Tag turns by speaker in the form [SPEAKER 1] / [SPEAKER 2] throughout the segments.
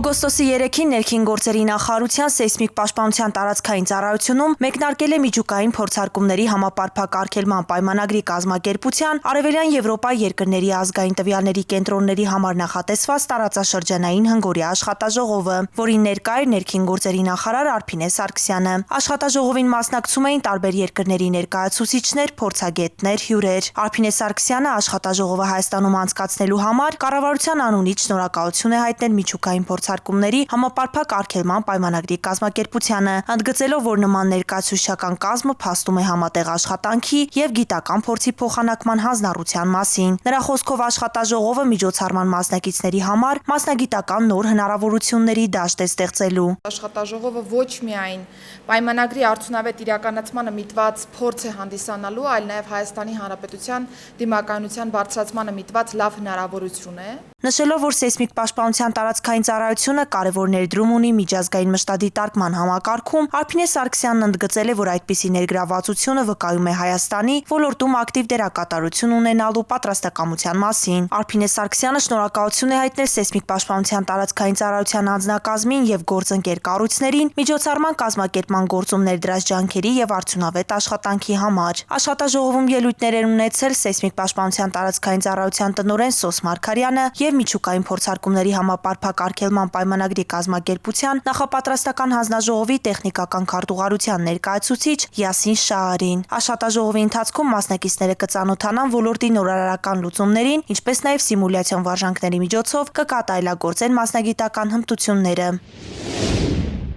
[SPEAKER 1] Օգոստոսի 3-ին ներքին գործերի նախարարության սեյսմիկ պաշտպանության տարածքային ծառայությունում մեկնարկել է միջուկային փորձարկումների համապարփակ արգելման պայմանագրի կազմակերպության Արևելյան Եվրոպայի երկրների ազգային տվյալների կենտրոնների համար նախատեսված տարածաշրջանային հնգօրյա աշխատաժողովը, որին ներկա էր ներքին գործերի նախարար Արփինե Սարգսյանը։ Աշխատաժողովին մասնակցում էին տարբեր երկրների ներկայացուցիչներ, փորձագետներ, հյուրեր։ Արփինե Սարգսյանը աշխատաժողովը Հայաստանում անցկացնելու համար կառավարության անունից շնորհակալություն է հայտնել միջուկային փորձարկումների համապարփակ արգելման պայմանագրի կազմակերպությանը, ընդգծելով, որ նման ներկայացուցչական կազմը փաստում է համատեղ աշխատանքի եւ գիտական փորձի փոխանակման հանձնառության մասին։ Նրա խոսքով աշխատաժողովը միջոցառման մասնակիցների համար մասնագիտական նոր հնարավորությունների դաշտ է ստեղծելու։
[SPEAKER 2] Աշխատաժողովը ոչ միայն պայմանագրի արդյունավետ իրականացմանը միտված փորձ է հանդիսանալու, այլ նաեւ Հայաստանի Հանրապետության դիմակայունության բարձրացմանը միտված լավ հնարավորություն է։
[SPEAKER 1] Նշելով, որ սեյսմիկ պաշտպանության տարածքային ծառայությունը կարևոր ներդրում ունի միջազգային մշտադիտարկման համակարգում, Արփինե Սարգսյանն ընդգծել է, որ այդպիսի ներգրավվածությունը վկայում է Հայաստանի ոլորտում ակտիվ դերակատարություն ունենալու պատրաստակամության մասին։ Արփինե Սարգսյանը շնորհակալություն է հայտնել սեյսմիկ պաշտպանության տարածքային ծառայության անձնակազմին եւ գործընկեր կառույցներին միջոցառման կազմակերպման գործում ներդրած ջանքերի եւ արդյունավետ աշխատանքի համար։ Աշխատաժողովում ելույթներ են ունեցել սեյսմիկ պաշտպանության տարածքային ծառայության տնօրեն Սոս Մարգարյանը եւ միջուկային փորձարկումների համապարփակ արգելման պայմանագրի կազմակերպության նախապատրաստական հանձնաժողովի տեխնիկական քարտուղարության ներկայացուցիչ Յասին Շահարին։ Աշխատաժողովի ընթացքում մասնակիցները կծանոթանան ոլորտի նորարարական լուծումներին, ինչպես նաեւ սիմուլյացիոն վարժանքների միջոցով կկատարելագործեն մասնագիտական հմտությունները։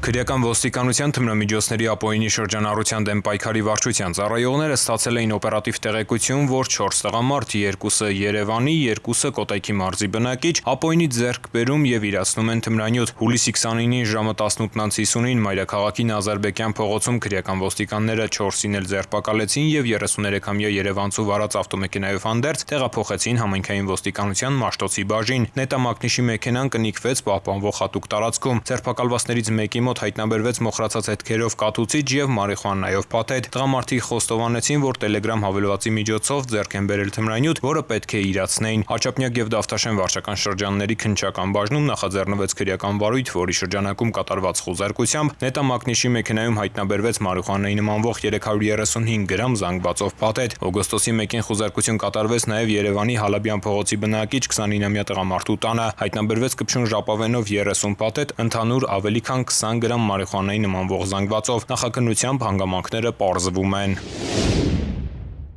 [SPEAKER 3] Քրեական ոստիկանության թմրամիջոցների ապօրինի շրջանառության դեմ պայքարի վարչության ծառայողները ստացել էին օպերատիվ տեղեկություն, որ 4 տղամարդ, 2-ը Երևանի, 2-ը Կոտայքի մարզի բնակիչ, ապօրինի ձեռքբերում եւ իրացնում են թմրանյութ։ Հուլիսի 29-ին ժամը 18:50-ին Մայրաքաղաքի Նազարբեկյան փողոցում քրեական ոստիկանները 4-ին էլ ձերբակալեցին եւ 33-ամյա երևանցու վարած ավտոմեքենայով հանդերձ տեղափոխեցին համայնքային ոստիկանության Մաշտոցի բաժին։ Նետամակնիշի մեքենան կնիկվեց պահպանվող հատուկ տարածքում։ Ձերբակալվածներից մեկի մոտ հայտնաբերվեց մոխրացած հետքերով կաթուցիչ եւ մարիխուանայով փաթեթ։ Տղամարդիկ խոստովանեցին, որ Telegram հավելվածի միջոցով ձեռք են բերել թմրանյութ, որը պետք է իրացնեին։ Հաչափնյակ եւ Դավթաշեն վարչական շրջանների քննչական բաժնում նախաձեռնվեց քրեական վարույթ, որի շրջանակում կատարված խուզարկությամբ նետամակնիշի մեքենայում հայտնաբերվեց մարիխուանայի նմանվող 335 գրամ զանգվածով փաթեթ։ Օգոստոսի 1-ին խուզարկություն կատարվեց նաեւ Երևանի Հալաբյան փողոցի բնակիչ 29-ամյա տղամարդու տանը։ Հայտնաբերվեց կպչուն ժապավենով 30 փաթեթ, ընդհանուր ավելի քան 20 գրամ մարիխուանայի նմանվող զանգվածով։ Նախաքննությամբ հանգամանքները պարզվում են։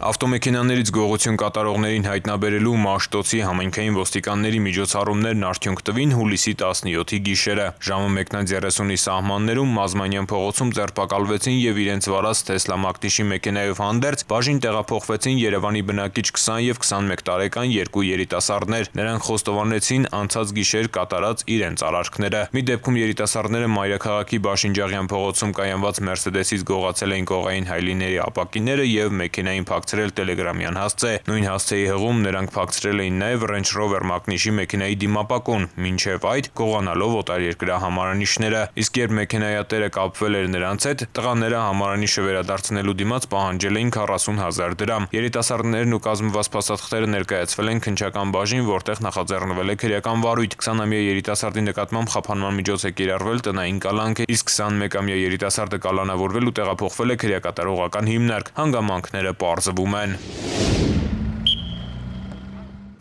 [SPEAKER 3] Ավտոմեքենաներից գողություն կատարողներին հայտնաբերելու Մաշտոցի համայնքային ոստիկանների միջոցառումներն արդյունք տվին հուլիսի 17-ի գիշերը։ Ժամը 1:30-ի սահմաններում Մազմանյան փողոցում ձերբակալվեցին եւ իրենց վարած Տեսլա մակնիշի մեքենայով հանդերձ բաժին տեղափոխվեցին Երևանի բնակիչ 20 եւ 21 տարեկան երկու երիտասարդներ։ Նրանք խոստովանեցին անցած գիշեր կատարած իրենց արարքները։ Մի դեպքում երիտասարդները Մայրաքաղաքի Բաշինջաղյան փողոցում կայանված Մերսեդեսից գողացել էին կողային հայլիների ապակիները եւ մեքենային փակցրել Տելեգրամյան հասցե։ Նույն հասցեի հղում նրանք փակցրել էին նաև Range Rover մակնիշի մեքենայի դիմապակուն, մինչև այդ գողանալով օտարերկրյա համարանիշները։ Իսկ երբ մեքենայատերը կապվել էր նրանց հետ, տղաները համարանիշը վերադարձնելու դիմաց պահանջել էին 40,000 դրամ։ Երիտասարդներն ու կազմված փաստաթղթերը ներկայացվել են քննչական բաժին, որտեղ նախաձեռնվել է քրեական վարույթ։ 20-ամյա երիտասարդի նկատմամբ խափանման միջոց է կիրառվել տնային կալանք, իսկ 21-ամյա երիտասարդը կալանավորվել ու տեղափոխվել է քրեակատարողական հիմնարկ։ Հանգամանքները պարզվում են։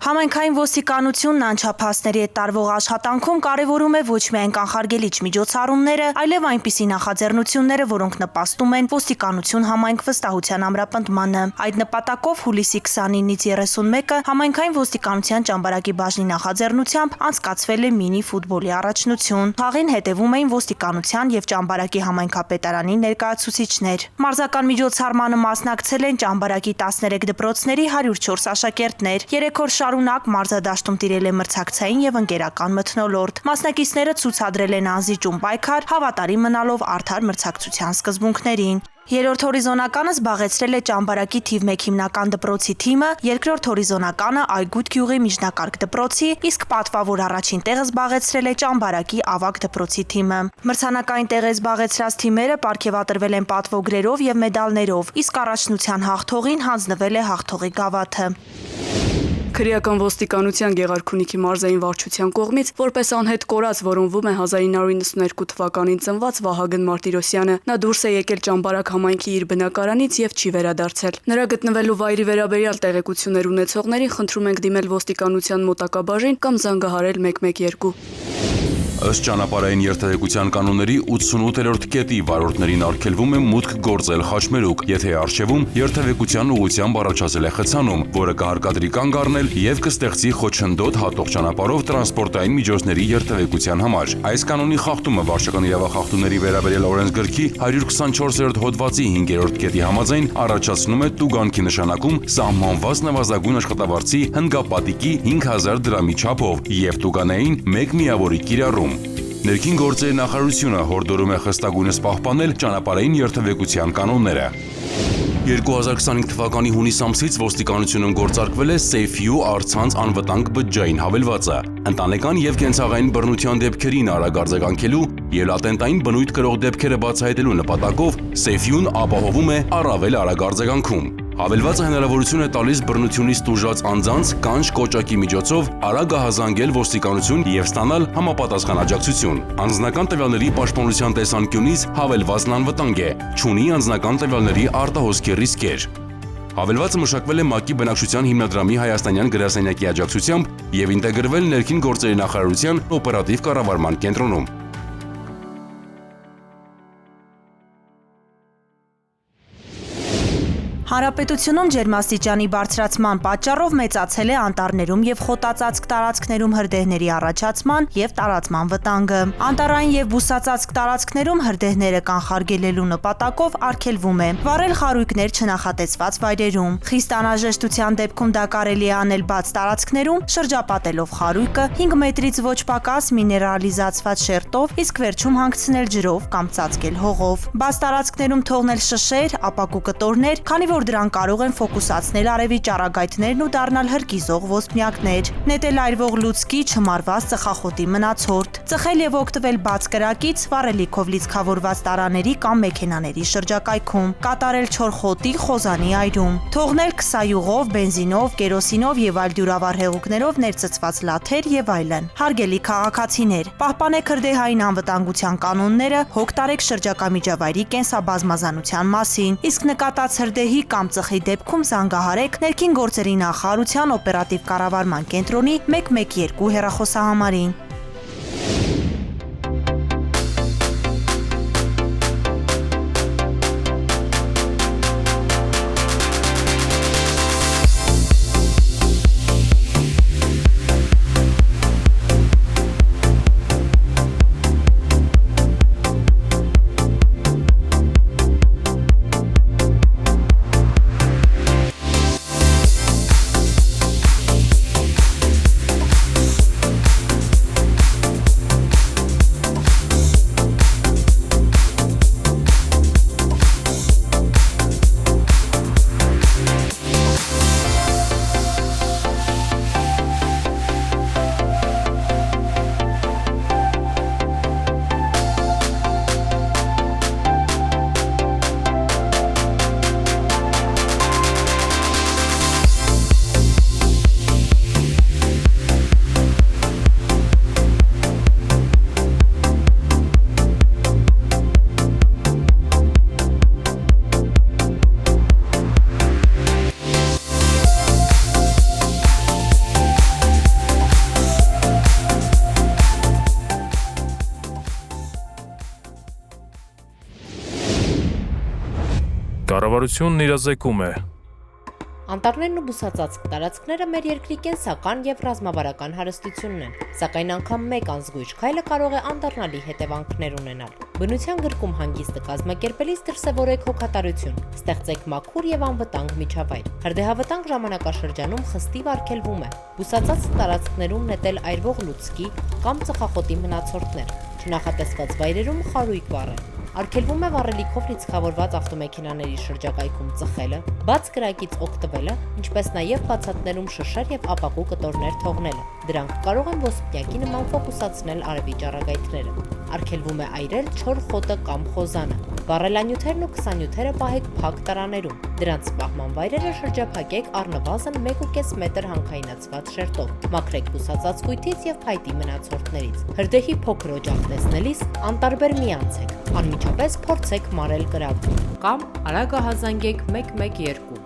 [SPEAKER 1] Համայնքային ոստիկանությունն անչափահասների հետ տարվող աշխատանքում կարևորում է ոչ միայն կանխարգելիչ միջոցառումները, այլև այնպիսի նախաձեռնությունները, որոնք նպաստում են ոստիկանություն համայնք վստահության ամրապնդմանը։ Այդ նպատակով հուլիսի 29-ից 31-ը համայնքային ոստիկանության Ճամբարակի բաժնի նախաձեռնությամբ անցկացվել է մինի ֆուտբոլի առաջնություն։ Խաղին հետևում էին ոստիկանության եւ Ճամբարակի համայնքապետարանի ներկայացուցիչներ։ Մարզական միջոցառմանը մասնակցել են Ճամբարակի 13 դպրոցների 104 աշակերտներ։ 3 օր շարունակ մարզադաշտում տիրել է մրցակցային եւ ընկերական մթնոլորտ։ Մասնակիցները ցուցադրել են անզիջում պայքար, հավատարիմ մնալով արդար մրցակցության սկզբունքներին։ Երրորդ հորիզոնականը զբաղեցրել է Ճամբարակի թիվ 1 հիմնական դպրոցի թիմը, երկրորդ հորիզոնականը Այգուտ գյուղի միջնակարգ դպրոցի, իսկ պատվավոր առաջին տեղը զբաղեցրել է Ճամբարակի ավագ դպրոցի թիմը։ Մրցանակային տեղ է զբաղեցրած թիմերը պարգևատրվել են պատվոգրերով եւ մեդալներով, իսկ առաջնության հաղթողին հանձնվել է հաղթողի գավաթը։
[SPEAKER 4] Քրեական ոստիկանության Գեղարքունիքի մարզային վարչության կողմից որպես անհետ կորած որոնվում է 1992 թվականին ծնված Վահագն Մարտիրոսյանը։ Նա դուրս է եկել Ճամբարակ համայնքի իր բնակարանից եւ չի վերադարձել։ Նրա գտնվելու վայրի վերաբերյալ տեղեկություններ ունեցողներին խնդրում ենք դիմել ոստիկանության մոտակա բաժին կամ զանգահարել 112։
[SPEAKER 5] Ըստ ճանապարհային երթևեկության կանոնների 88-րդ կետի վարորդներին արգելվում է մուտք գործել խաչմերուկ, եթե առջևում երթևեկության ուղղությամբ առաջացել է խցանում, որը կհարկադրի կանգ առնել եւ կստեղծի խոչընդոտ հատող ճանապարհով տրանսպորտային միջոցների երթևեկության համար։ Այս կանոնի խախտումը վարչական իրավախախտումների վերաբերյալ օրենսգրքի 124-րդ հոդվածի 5-րդ կետի համաձայն առաջացնում է տուգանքի նշանակում սահմանված նվազագույն աշխատավարձի հնգապատիկի 5000 դրամի չափով եւ տուգանային 1 միավորի կիրառում։ Ներքին գործերի նախարարությունը հորդորում է խստագույնս պահպանել ճանապարհային երթևեկության կանոնները։ 2025 թվականի հունիս ամսից ոստիկանությունում գործարկվել է Safe-U առցանց անվտանգ բջջային հավելվածը։ Ընտանեկան եւ կենցաղային բռնության դեպքերին արագ արձագանքելու եւ լատենտային բնույթ կրող դեպքերը բացահայտելու նպատակով Safe-U-ն ապահովում է առավել արագ արձագանքում։ Հավելվածը հնարավորություն է տալիս բռնությունից տուժած անձանց կանչ կոճակի միջոցով արագ ահազանգել ոստիկանություն եւ ստանալ համապատասխան աջակցություն։ Անձնական տվյալների պաշտպանության տեսանկյունից հավելվածն անվտանգ է, չունի անձնական տվյալների արտահոսքի ռիսկեր։ Հավելվածը մշակվել է ՄԱԿ-ի բնակչության հիմնադրամի հայաստանյան գրասենյակի աջակցությամբ եւ ինտեգրվել ներքին գործերի նախարարության օպերատիվ կառավարման կենտրոնում։
[SPEAKER 1] Հանրապետությունում ջերմաստիճանի բարձրացման պատճառով մեծացել է անտառներում եւ խոտածածկ տարածքներում հրդեհների առաջացման եւ տարածման վտանգը։ Անտառային եւ բուսածածկ տարածքներում հրդեհները կանխարգելելու նպատակով արգելվում է վառել խարույկներ չնախատեսված վայրերում։ Խիստ անհրաժեշտության դեպքում դա կարելի է անել բաց տարածքներում, շրջապատելով խարույկը 5 մետրից ոչ պակաս միներալիզացված շերտով, իսկ վերջում հանգցնել ջրով կամ ծածկել հողով։ Բաց տարածքներում թողնել շշեր, ապակու կտորներ, քանի որ դրանք կարող են ֆոկուսացնել արևի ճառագայթներն ու դառնալ հրկիզող ոսպնյակներ, նետել այրվող լուցկի, չմարված ծխախոտի մնացորդ, ծխել եւ օգտվել բաց կրակից, վառելիքով լիցքավորված տարաների կամ մեքենաների շրջակայքում, կատարել չոր խոտի, խոզանի այրում, թողնել քսայուղով, բենզինով, կերոսինով եւ այլ դյուրավառ հեղուկներով ներծծված լաթեր եւ այլն։ Հարգելի քաղաքացիներ, պահպանեք հրդեհային անվտանգության կանոնները, հոգ տարեք շրջակա միջավայրի կենսաբազմազանության մասին, իսկ նկատած հրդեհի կամ ծխի դեպքում զանգահարեք ներքին գործերի նախարարության օպերատիվ կառավարման կենտրոնի 112 հեռախոսահամարին։
[SPEAKER 6] Կառավարությունն իրազեկում է։
[SPEAKER 7] Անտառներն ու բուսածածկ տարածքները մեր երկրի կենսական եւ ռազմավարական հարստությունն են, սակայն անգամ մեկ անզգույշ քայլը կարող է անդառնալի հետևանքներ ունենալ։ Բնության գրկում հանգիստը կազմակերպելիս դրսևորեք հոգատարություն, ստեղծեք մաքուր եւ անվտանգ միջավայր։ Հրդեհավտանգ ժամանակաշրջանում խստիվ արգելվում է բուսածածկ տարածքներում նետել այրվող լուցկի կամ ծխախոտի մնացորդներ, չնախատեսված վայրերում խարույկ վառել։ Արգելվում է վառելիքով լիցքավորված ավտոմեքենաների շրջակայքում ծխելը, բաց կրակից օգտվելը, ինչպես նաև բացատներում շշեր եւ ապակու կտորներ թողնելը։ Դրանք կարող են ոսպնյակի նման ֆոկուսացնել արևի ճառագայթները։ Արգելվում է այրել չոր խոտը կամ խոզանը։ Վառելանյութերն ու քսանյութերը պահեք փակ տարաներում։ Դրանց սպահման վայրերը շրջափակեք առնվազն 1.5 մետր հանքայնացված շերտով։ Մաքրեք բուսածածկույթից եւ փայտի մնացորդներից։ Հրդեհի փոքր օջախ տեսնելիս անտարբեր մի անցեք։ Անմիջապես փորձեք մարել կրակում կամ արագ հազանգեք 112։